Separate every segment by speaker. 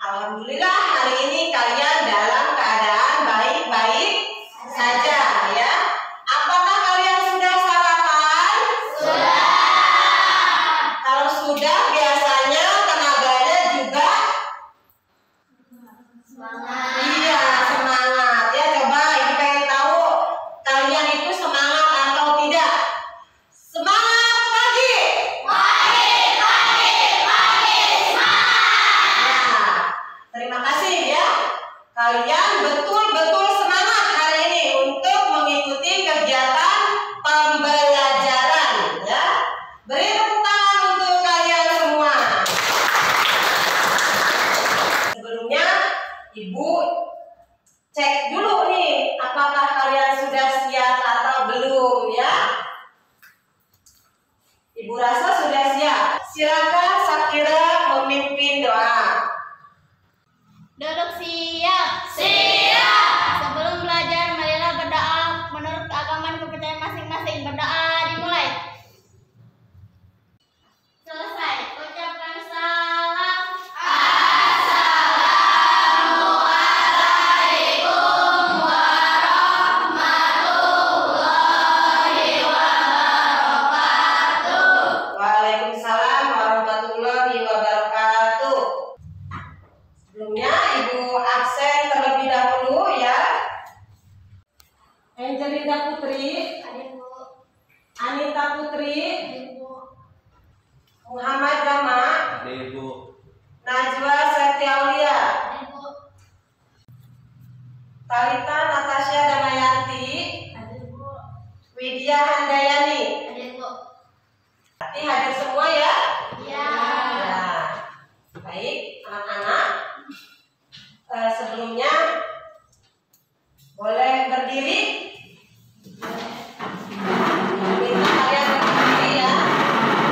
Speaker 1: Alhamdulillah hari ini kalian dalam keadaan baik-baik saja ya. Apakah kalian sudah sarapan? Sudah. Kalau sudah biasanya tenaganya juga semangat. Iya, semangat ya. Coba ini pengen tahu kalian itu semangat atau tidak? Semangat pagi. Terima kasih ya. Kalian betul-betul semangat hari ini untuk mengikuti kegiatan pembelajaran ya. Beri tepuk tangan untuk kalian semua. Sebelumnya Ibu cek dulu nih apakah kalian sudah siap atau belum ya. Ibu rasa sudah siap. Silakan Sakira memimpin doa.
Speaker 2: Duduk siap. Siap. Sebelum belajar, marilah berdoa menurut keagamaan kepercayaan masing-masing. Berdoa dimulai. Selesai. Ucapkan salam. Assalamualaikum warahmatullahi wabarakatuh.
Speaker 1: Waalaikumsalam warahmatullahi wabarakatuh. Sebelumnya Ibu absen terlebih dahulu ya. Angelina Putri, Anita Putri, Muhammad Rama, Najwa Setiaulia, Talita Natasha Damayanti, Widya Handayani. Berarti hadir semua ya?
Speaker 2: Ya.
Speaker 1: Ya. Baik, anak-anak. Sebelumnya boleh berdiri. Minta kalian berdiri ya.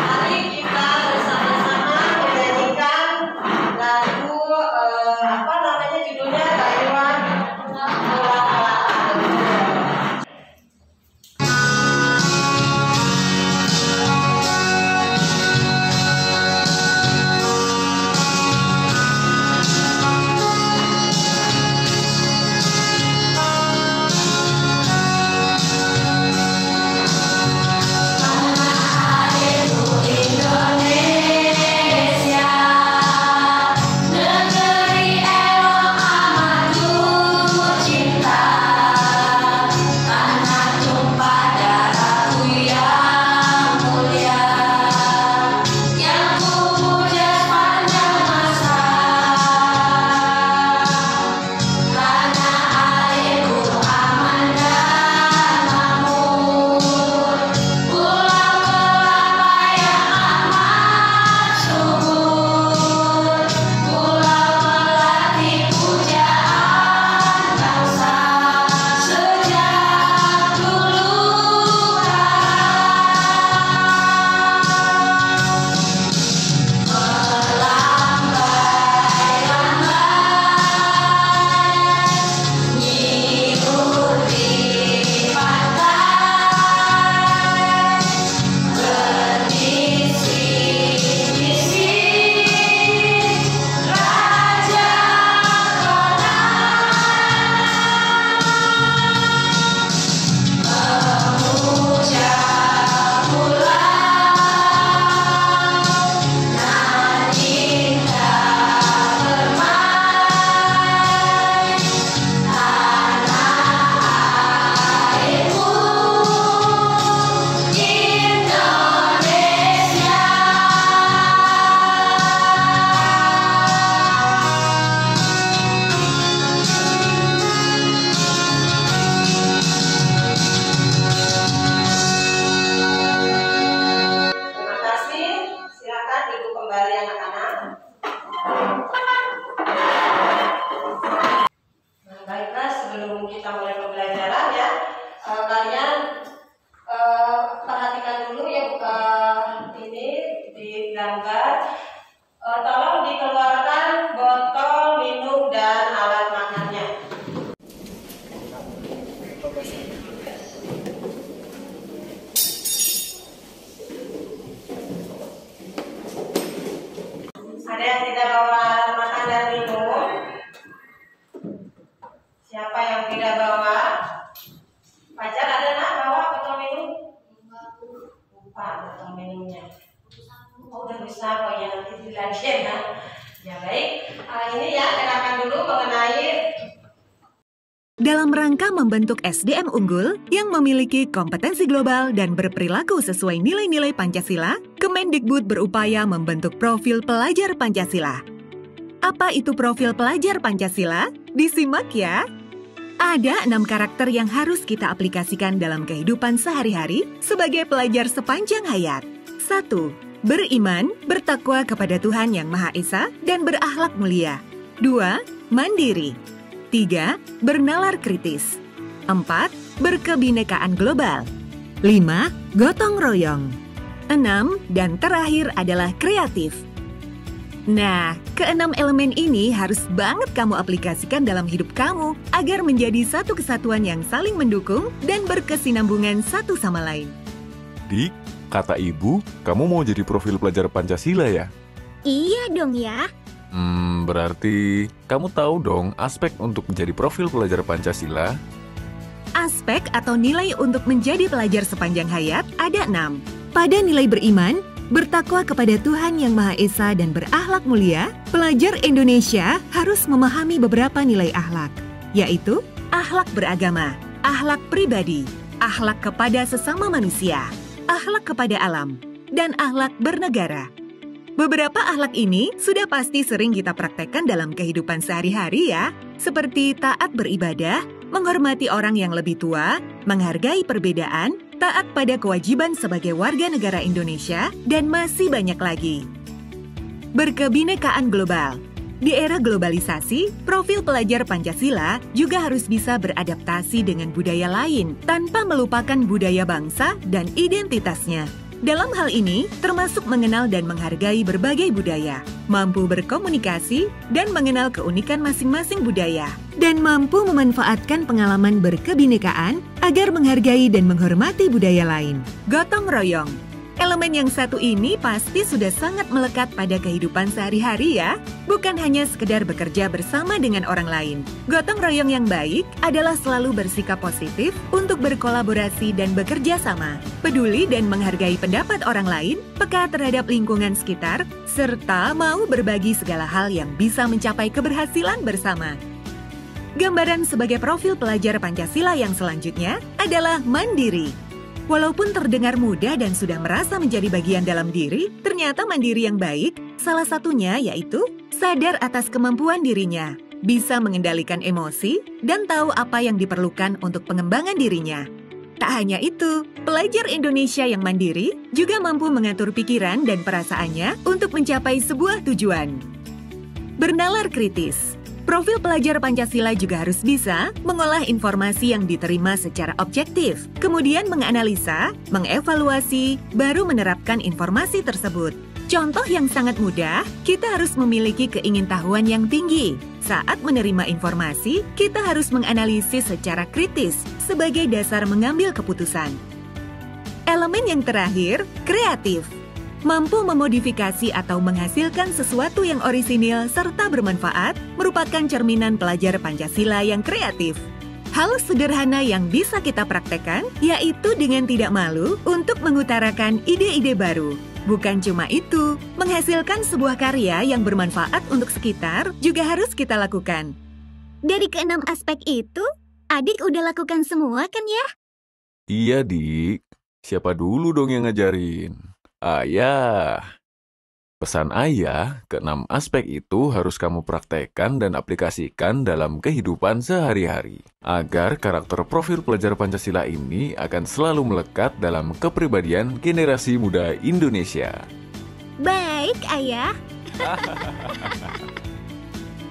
Speaker 1: Mari kita bersama-sama menyanyikan lagu apa namanya judulnya Rayuan Bola. kembali anak-anak. Nah, baiklah, sebelum kita mulai pembelajaran ya, kalian perhatikan dulu ya ini di gambar. Tolong dikeluarkan botol minum dan alat makannya. Ada yang tidak bawa alat makan dan minum? Siapa yang tidak bawa? Fajar ada nak bawa botol minum? Lupa botol minumnya. Oh, udah bisa kok ya, nanti dilajin ya. Ya baik, ini ya kenalkan dulu mengenai
Speaker 3: dalam rangka membentuk SDM unggul yang memiliki kompetensi global dan berperilaku sesuai nilai-nilai Pancasila, Kemendikbud berupaya membentuk profil pelajar Pancasila. Apa itu profil pelajar Pancasila? Disimak ya. Ada 6 karakter yang harus kita aplikasikan dalam kehidupan sehari-hari sebagai pelajar sepanjang hayat. 1. Beriman, bertakwa kepada Tuhan Yang Maha Esa, dan berakhlak mulia. 2. Mandiri. 3. Bernalar kritis. 4. Berkebinekaan global. 5. Gotong royong. 6. Dan terakhir adalah kreatif. Nah, keenam elemen ini harus banget kamu aplikasikan dalam hidup kamu agar menjadi satu kesatuan yang saling mendukung dan berkesinambungan satu sama lain.
Speaker 4: Dik, kata ibu, kamu mau jadi profil pelajar Pancasila ya?
Speaker 2: Iya dong ya.
Speaker 4: Berarti kamu tahu dong aspek untuk menjadi profil pelajar Pancasila?
Speaker 3: Aspek atau nilai untuk menjadi pelajar sepanjang hayat ada 6. Pada nilai beriman, bertakwa kepada Tuhan Yang Maha Esa dan berakhlak mulia, pelajar Indonesia harus memahami beberapa nilai akhlak, yaitu akhlak beragama, akhlak pribadi, akhlak kepada sesama manusia, akhlak kepada alam, dan akhlak bernegara. Beberapa akhlak ini sudah pasti sering kita praktekkan dalam kehidupan sehari-hari ya, seperti taat beribadah, menghormati orang yang lebih tua, menghargai perbedaan, taat pada kewajiban sebagai warga negara Indonesia, dan masih banyak lagi. Berkebinekaan global. Di era globalisasi, profil pelajar Pancasila juga harus bisa beradaptasi dengan budaya lain tanpa melupakan budaya bangsa dan identitasnya. Dalam hal ini, termasuk mengenal dan menghargai berbagai budaya, mampu berkomunikasi dan mengenal keunikan masing-masing budaya, dan mampu memanfaatkan pengalaman berkebinekaan agar menghargai dan menghormati budaya lain. Gotong royong. Elemen yang satu ini pasti sudah sangat melekat pada kehidupan sehari-hari ya, bukan hanya sekedar bekerja bersama dengan orang lain. Gotong royong yang baik adalah selalu bersikap positif untuk berkolaborasi dan bekerja sama, peduli dan menghargai pendapat orang lain, peka terhadap lingkungan sekitar, serta mau berbagi segala hal yang bisa mencapai keberhasilan bersama. Gambaran sebagai profil pelajar Pancasila yang selanjutnya adalah mandiri. Walaupun terdengar mudah dan sudah merasa menjadi bagian dalam diri, ternyata mandiri yang baik, salah satunya yaitu sadar atas kemampuan dirinya, bisa mengendalikan emosi, dan tahu apa yang diperlukan untuk pengembangan dirinya. Tak hanya itu, pelajar Indonesia yang mandiri juga mampu mengatur pikiran dan perasaannya untuk mencapai sebuah tujuan. Bernalar kritis. Profil pelajar Pancasila juga harus bisa mengolah informasi yang diterima secara objektif, kemudian menganalisa, mengevaluasi, baru menerapkan informasi tersebut. Contoh yang sangat mudah, kita harus memiliki keingintahuan yang tinggi. Saat menerima informasi, kita harus menganalisis secara kritis sebagai dasar mengambil keputusan. Elemen yang terakhir, kreatif. Mampu memodifikasi atau menghasilkan sesuatu yang orisinil serta bermanfaat merupakan cerminan pelajar Pancasila yang kreatif. Hal sederhana yang bisa kita praktekkan yaitu dengan tidak malu untuk mengutarakan ide-ide baru. Bukan cuma itu, menghasilkan sebuah karya yang bermanfaat untuk sekitar juga harus kita lakukan.
Speaker 2: Dari keenam aspek itu, adik udah lakukan semua kan ya?
Speaker 4: Iya, Dik. Siapa dulu dong yang ngajarin? Ayah. Pesan ayah, keenam aspek itu harus kamu praktekkan dan aplikasikan dalam kehidupan sehari-hari, agar karakter profil pelajar Pancasila ini akan selalu melekat dalam kepribadian generasi muda Indonesia.
Speaker 2: Baik. Baik, Ayah.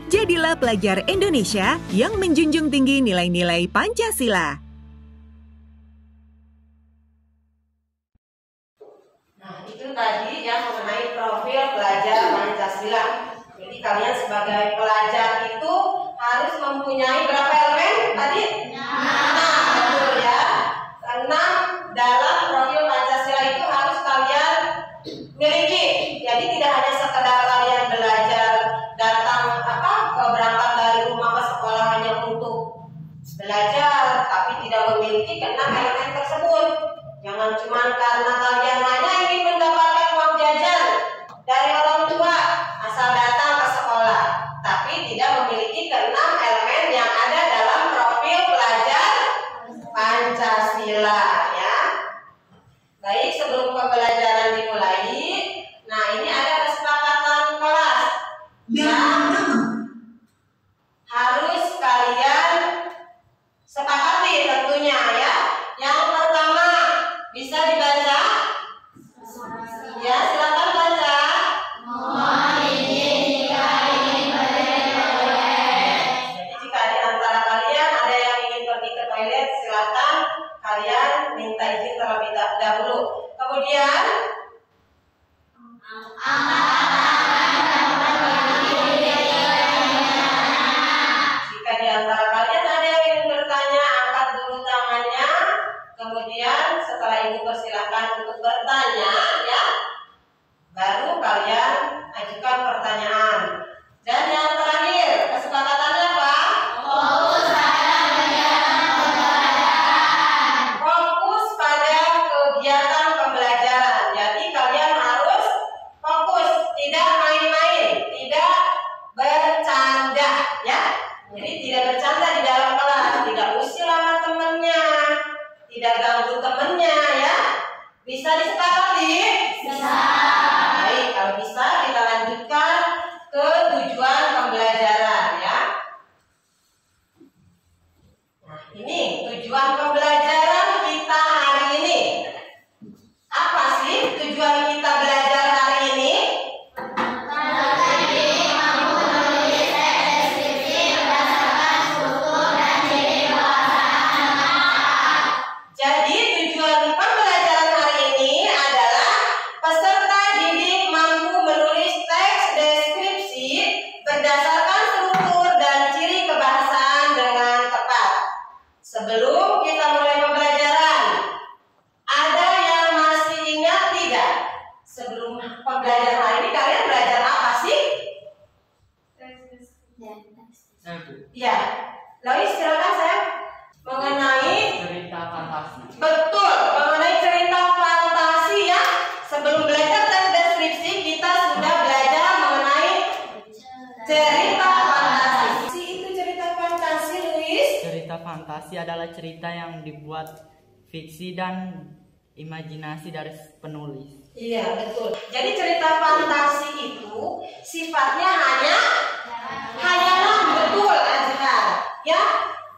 Speaker 3: Jadilah pelajar Indonesia yang menjunjung tinggi nilai-nilai Pancasila.
Speaker 1: Nah, itu tadi yang mengenai profil pelajar Pancasila. Jadi kalian sebagai pelajar itu harus mempunyai berapa elemen tadi? 6, betul ya. 6 dalam profil Pancasila itu harus kalian miliki. Jadi tidak hanya sekedar kalian belajar datang berangkat dari rumah ke sekolah hanya untuk belajar, tapi tidak memiliki ke-6 elemen tersebut. Jangan cuma karena kalian hanya ingin mendapatkan uang jajan dari orang tua asal datang ke sekolah, tapi tidak memiliki ke-6 elemen yang ada dalam profil pelajar Pancasila ya. Baik, sebelum pembelajaran dimulai, nah ini ada kesepakatan kelas yang harus kalian sepakati tentunya ya. Yang pertama, bisa dibaca? Ya, silakan baca. Jadi jika di antara kalian ada yang ingin pergi ke toilet, silakan kalian minta izin terlebih dahulu. Kemudian jika di antara kalian ada yang ingin bertanya, angkat dulu tangannya. Kemudian setelah ibu persilakan untuk bertanya ya, baru kalian ajukan pertanyaan. Dan yang terakhir, kesepakatannya apa? Fokus pada kegiatan pembelajaran. Jadi kalian harus fokus, tidak main-main, tidak bercanda ya. Jadi tidak bercanda di dalam kelas, tidak usil sama temennya, tidak ganggu temennya ya. Bisa disepakati? Bisa. Baik, kalau bisa kita lanjutkan ke tujuan pembelajaran ya. Nah, ini tujuan pembelajaran kita hari ini. Apa sih tujuan kita belajar hari ini? Jadi tujuan pembelajaran hari ini adalah peserta didik mampu menulis teks deskripsi berdasarkan struktur dan ciri kebahasaan dengan tepat. Sebelum kita mulai pembelajaran, ada yang masih ingat tidak? Sebelum pembelajaran hari ini kalian belajar apa sih? Ya, Lois silakan saya mengenai
Speaker 5: cerita fantasi.
Speaker 1: betul, mengenai cerita fantasi ya. Sebelum belajar teks deskripsi kita sudah belajar mengenai cerita fantasi. Itu cerita fantasi, Luis.
Speaker 5: Cerita fantasi adalah cerita yang dibuat fiksi dan imajinasi dari penulis.
Speaker 1: Iya, betul. Jadi cerita fantasi itu sifatnya hanya hayalan, betul Azhar. Ya,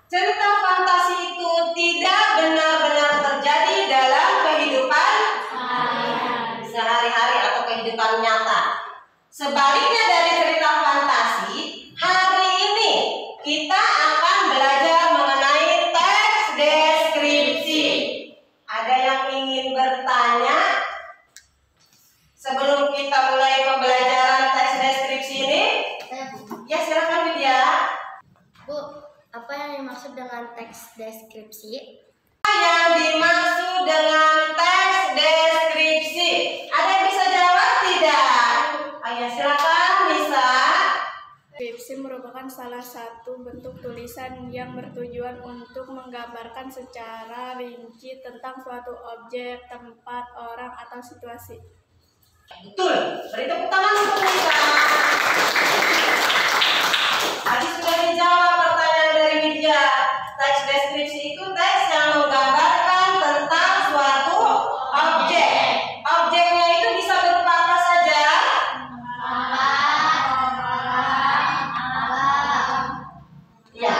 Speaker 1: cerita fantasi itu tidak benar-benar terjadi dalam kehidupan sehari-hari atau kehidupan nyata. Sebaliknya dari cerita fantasi, hari ini kita akan belajar mengenai teks deskripsi. Ada yang ingin bertanya sebelum kita mulai pembelajaran teks deskripsi ini? Ya, silakan Widya.
Speaker 6: Bu, apa yang dimaksud dengan teks deskripsi?
Speaker 1: Yang dimaksud dengan teks deskripsi, ada yang bisa jawab tidak? Ayo silakan bisa.
Speaker 7: Deskripsi merupakan salah satu bentuk tulisan yang bertujuan untuk menggambarkan secara rinci tentang suatu objek, tempat, orang, atau situasi.
Speaker 1: Betul. Beri tepuk tangan untuk Nisa. Tadi sudah dijawab pertanyaan dari Widya. Teks deskripsi itu teks yang menggambarkan tentang suatu objek. Objeknya itu bisa berupa apa saja? Ya.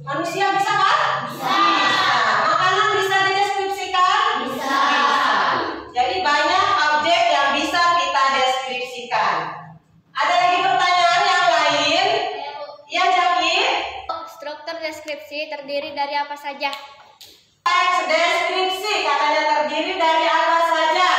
Speaker 1: Manusia bisa kan? Bisa. Makanan bisa dideskripsikan? Bisa. Jadi banyak objek yang bisa kita deskripsikan.
Speaker 6: saja?
Speaker 1: Teks deskripsi katanya terdiri dari apa saja?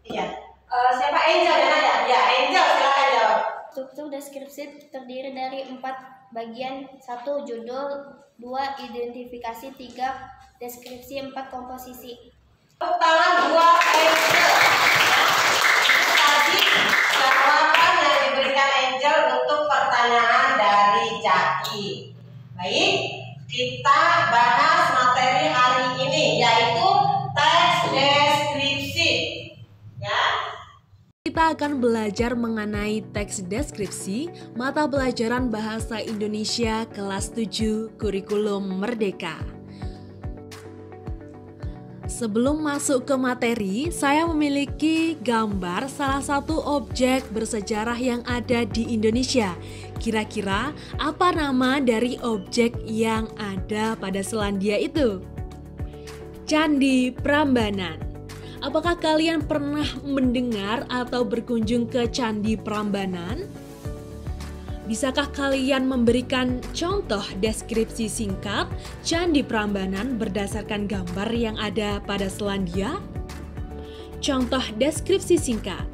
Speaker 1: Iya. Siapa Angel yang nanya? Ya, Angel silakan jawab.
Speaker 6: Struktur deskripsi terdiri dari 4 bagian: 1. Judul, 2. Identifikasi, 3. Deskripsi, 4. Komposisi.
Speaker 1: Tepuk tangan buat Angel. Tadi jawaban yang diberikan Angel untuk pertanyaan dari Jaki. Baik, kita bahas materi hari ini yaitu teks deskripsi. Ya.
Speaker 8: Kita akan belajar mengenai teks deskripsi mata pelajaran Bahasa Indonesia kelas 7 Kurikulum Merdeka. Sebelum masuk ke materi, saya memiliki gambar salah satu objek bersejarah yang ada di Indonesia. Kira-kira apa nama dari objek yang ada pada Selandia itu? Candi Prambanan. Apakah kalian pernah mendengar atau berkunjung ke Candi Prambanan? Bisakah kalian memberikan contoh deskripsi singkat Candi Prambanan berdasarkan gambar yang ada pada Selandia? Contoh deskripsi singkat.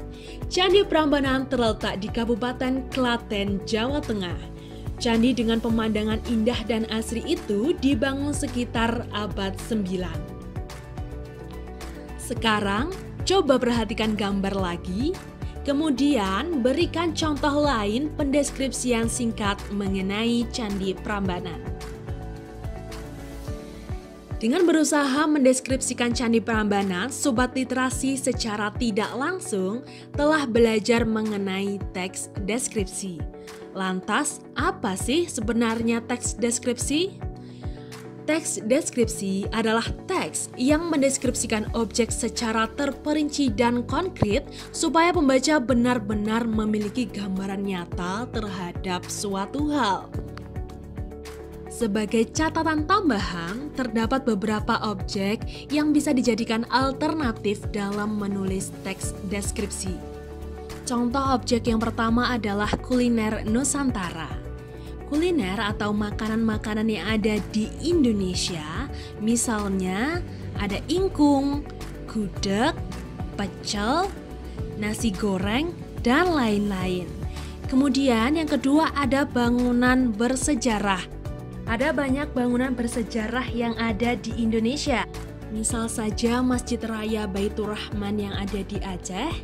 Speaker 8: Candi Prambanan terletak di Kabupaten Klaten, Jawa Tengah. Candi dengan pemandangan indah dan asri itu dibangun sekitar abad 9. Sekarang, coba perhatikan gambar lagi. Kemudian, berikan contoh lain pendeskripsian singkat mengenai Candi Prambanan. Dengan berusaha mendeskripsikan Candi Prambanan, Sobat Literasi secara tidak langsung telah belajar mengenai teks deskripsi. Lantas, apa sih sebenarnya teks deskripsi? Teks deskripsi adalah teks yang mendeskripsikan objek secara terperinci dan konkret supaya pembaca benar-benar memiliki gambaran nyata terhadap suatu hal. Sebagai catatan tambahan, terdapat beberapa objek yang bisa dijadikan alternatif dalam menulis teks deskripsi. Contoh objek yang pertama adalah kuliner Nusantara. Kuliner atau makanan-makanan yang ada di Indonesia, misalnya ada ingkung, gudeg, pecel, nasi goreng, dan lain-lain. Kemudian yang kedua ada bangunan bersejarah. Ada banyak bangunan bersejarah yang ada di Indonesia. Misal saja Masjid Raya Baitur Rahman yang ada di Aceh,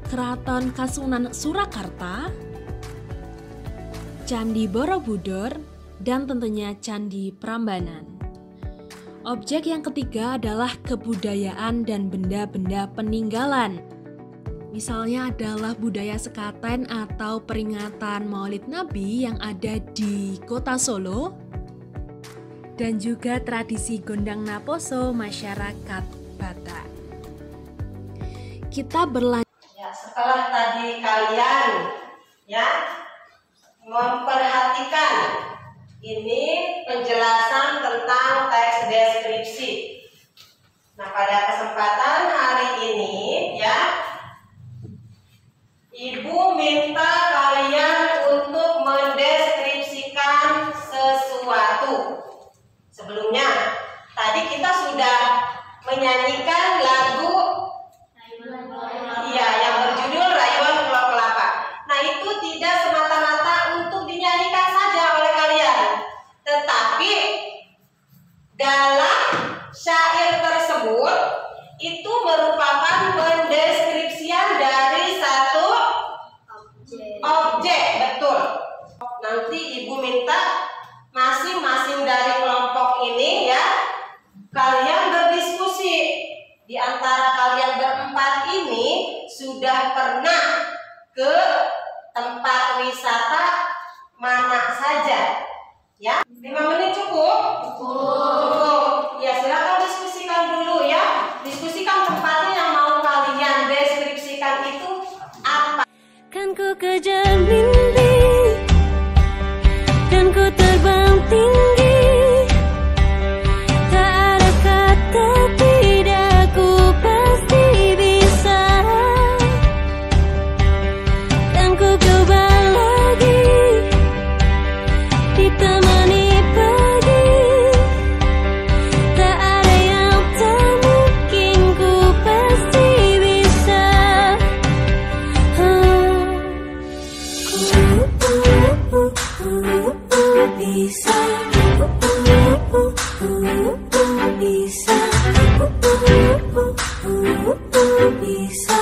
Speaker 8: Keraton Kasunan Surakarta, Candi Borobudur, dan tentunya Candi Prambanan. Objek yang ketiga adalah kebudayaan dan benda-benda peninggalan. Misalnya adalah budaya sekaten atau peringatan Maulid Nabi yang ada di Kota Solo, dan juga tradisi Gondang Naposo masyarakat Batak. Kita berlanjut.
Speaker 1: Ya, setelah tadi kalian memperhatikan ini penjelasan tentang teks deskripsi. Nah, pada kesempatan hari ini Ibu minta kalian untuk mendeskripsikan sesuatu. Sebelumnya, tadi kita sudah menyanyikan lagu yang berjudul Rayuan Pulau Kelapa. Nah, itu tidak semata-mata untuk dinyanyikan saja oleh kalian, tetapi dalam syair tersebut itu merupakan pendeskripsian dari satu objek. Betul. Nanti Ibu minta masing-masing dari kelompok ini kalian berdiskusi. Di antara kalian berempat ini sudah pernah ke tempat wisata mana saja? 5 menit cukup? Cukup. Ya, silakan diskusikan dulu ya. Diskusikan tempatnya yang mau kalian deskripsikan itu apa?
Speaker 9: Kan ku kejar mimpi dan ku terbang tinggi. Tak ada kata tidak, ku pasti bisa. Kan ku coba lagi ditemani pagi. bisa.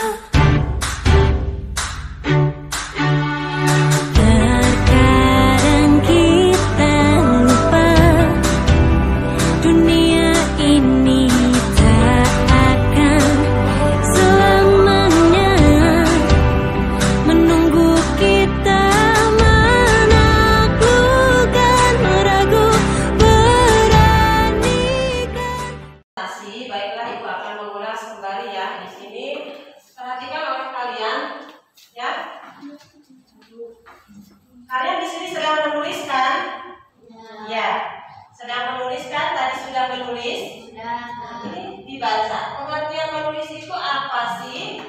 Speaker 9: Terkadang kita lupa dunia ini tak akan selamanya menunggu kita menaklukkan ragu beranikan.
Speaker 1: Baiklah, Ibu akan mengulas kembali ya di sini. Perhatikan oleh kalian, ya. Kalian di sini sedang menuliskan? Ya. Sedang menuliskan, tadi sudah menulis. Ini dibaca. Pengertian menulis itu apa sih?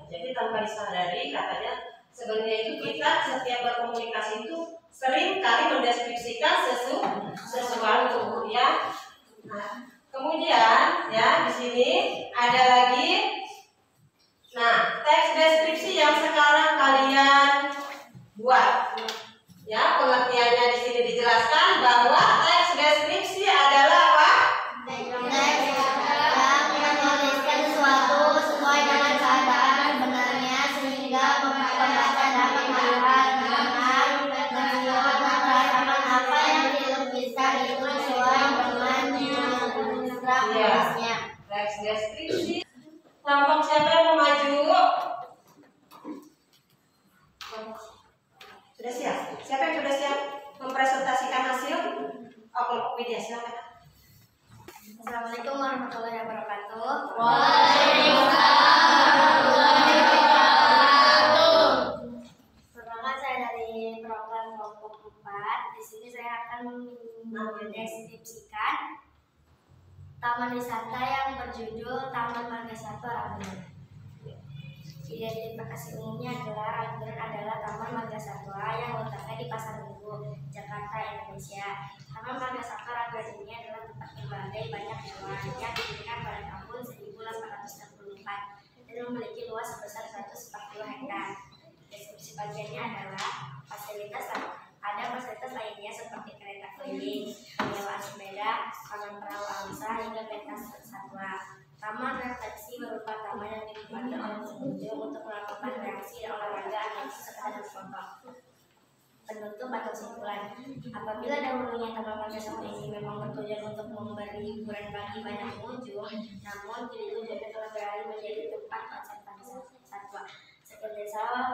Speaker 1: Jadi tanpa disadari katanya sebenarnya itu kita setiap berkomunikasi itu sering kali mendeskripsikan sesuatu ya. Nah, kemudian ya di sini ada lagi. Nah, teks deskripsi yang sekarang kalian buat. Ya, pengertiannya di sini dijelaskan bahwa teks deskripsi adalah apa?
Speaker 6: Menuliskan sesuatu sesuai dengan keadaan sebenarnya sehingga pembaca dapat melihat benar dan merasakan apa yang dilukiskan itu sesuai dengan nulisnya.
Speaker 1: Teks deskripsi. Kelompok siapa yang mau maju? Sudah siap? Siapa yang sudah siap mempresentasikan hasil? Oh, kelompok media, silakan.
Speaker 6: Assalamualaikum warahmatullahi wabarakatuh. Perkenalkan, saya dari program kelompok 4. Di sini saya akan mendeskripsikan taman wisata yang berjudul Taman Marga Satwa Ragunan. Identifikasi umumnya adalah Ragunan adalah Taman Marga Satwa yang letaknya di Pasar Minggu, Jakarta, Indonesia. Taman Marga Satwa Ragunan ini adalah tempat berbagai banyak hewan yang didirikan pada tahun 1864 dan memiliki luas sebesar 140 hektar. Deskripsi bagiannya adalah fasilitas lainnya seperti kereta keliling, penyewaan sepeda, taman perahu angsa hingga pentas satwa. Taman refleksi berupa taman yang dinikmati oleh pengunjung untuk melakukan reaksi dan olahraga atau sekedar foto. Penutup atau kesimpulan, apabila dahulunya Taman Marga Satwa ini memang bertujuan untuk memberi hiburan bagi banyak pengunjung, namun kini tujuannya telah beralih menjadi tempat konservasi satwa. Sekian dari saya.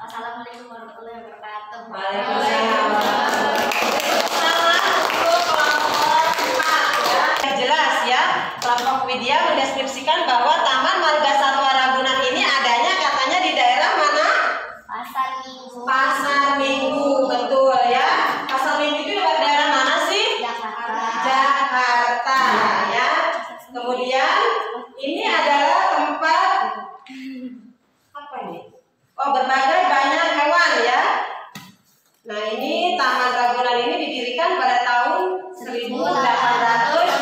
Speaker 6: Wassalamualaikum warahmatullahi wabarakatuh.
Speaker 1: Waalaikumsalam. Jelas ya, kelompok media mendeskripsikan bahwa Taman Marga Satwa Ragunan ini adanya katanya di daerah mana?
Speaker 6: Pasar Minggu.
Speaker 1: Pasar Minggu, betul ya. Pasar Minggu itu di daerah mana sih? Jakarta ya. Kemudian ini adalah tempat apa ini? Oh, berbagai banyak hewan ya. Nah, ini Taman Ragunan ini didirikan pada tahun 1800.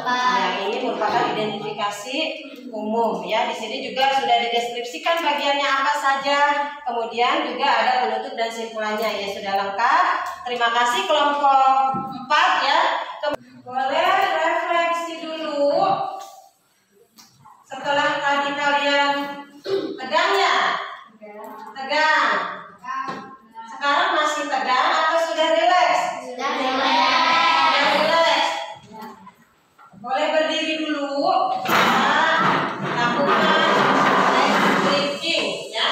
Speaker 1: Ya, ini merupakan identifikasi umum ya. Di sini juga sudah dideskripsikan bagiannya apa saja. Kemudian juga ada penutup dan simpulannya ya, sudah lengkap. Terima kasih kelompok 4 ya. Boleh refleksi dulu. Setelah tadi kalian tegang ya? Tegang. Sekarang masih tegang atau sudah rileks?
Speaker 6: Sudah rileks.
Speaker 1: Boleh berdiri dulu. Lakukan stretching ya.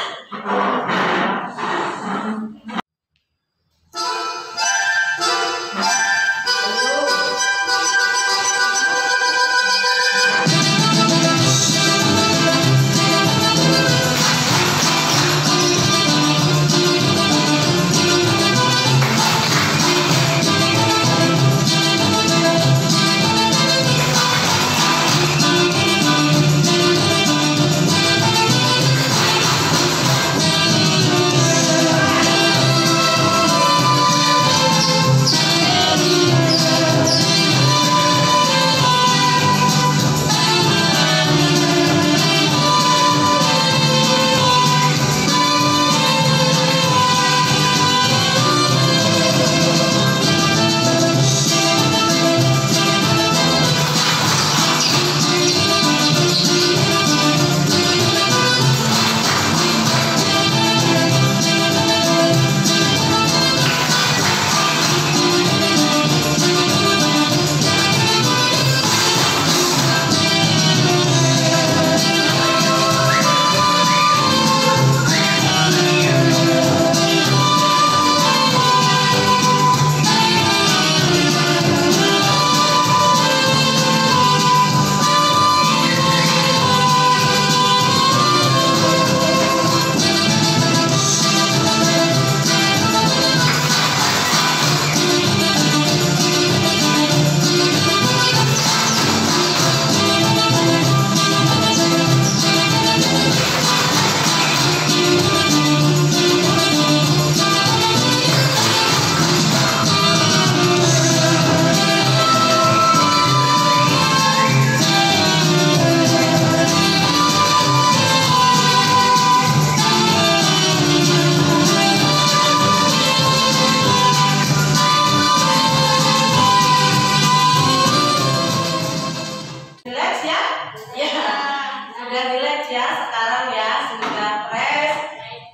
Speaker 1: ya sekarang ya, sudah fresh.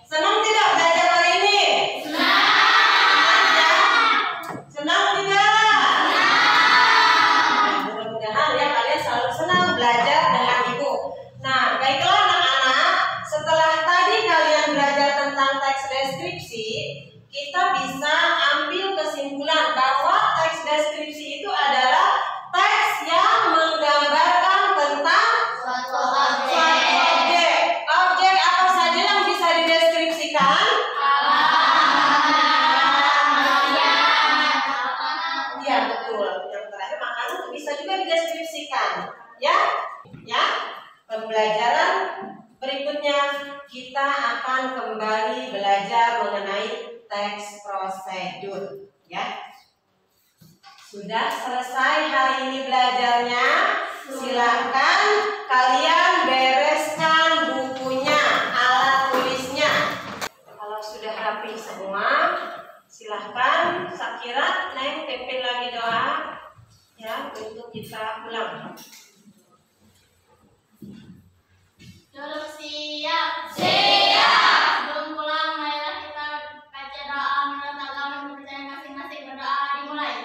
Speaker 1: Senang tidak belajar hari ini? Senang tidak? Mudah-mudahan ya kalian selalu senang belajar dengan ibu. Nah, baiklah anak-anak, setelah tadi kalian belajar tentang teks deskripsi, kita bisa ambil kesimpulan bahwa teks deskripsi itu adalah teks yang menggambarkan tentang suatu objek. Objek apa saja yang bisa dideskripsikan? Ya, betul. Yang terakhir makanan itu bisa juga dideskripsikan. Ya, ya. Pembelajaran berikutnya kita akan kembali belajar mengenai teks prosedur. Ya. Sudah selesai hari ini belajarnya. Silakan kalian bereskan bukunya, alat tulisnya. Kalau sudah rapi semua, silahkan Sakira naik pimpin lagi doa ya untuk kita pulang.
Speaker 6: Duduk siap. Siap. Sebelum pulang, marilah kita baca doa menurut agama dan kepercayaan masing-masing. Berdoa dimulai.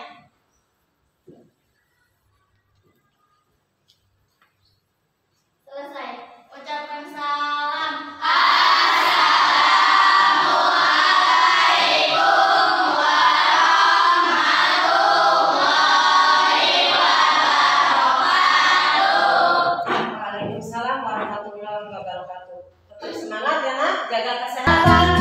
Speaker 6: Selesai. Ucapkan salam.
Speaker 1: Waalaikumsalam warahmatullahi wabarakatuh. Tetap semangat ya nak, jaga kesehatan.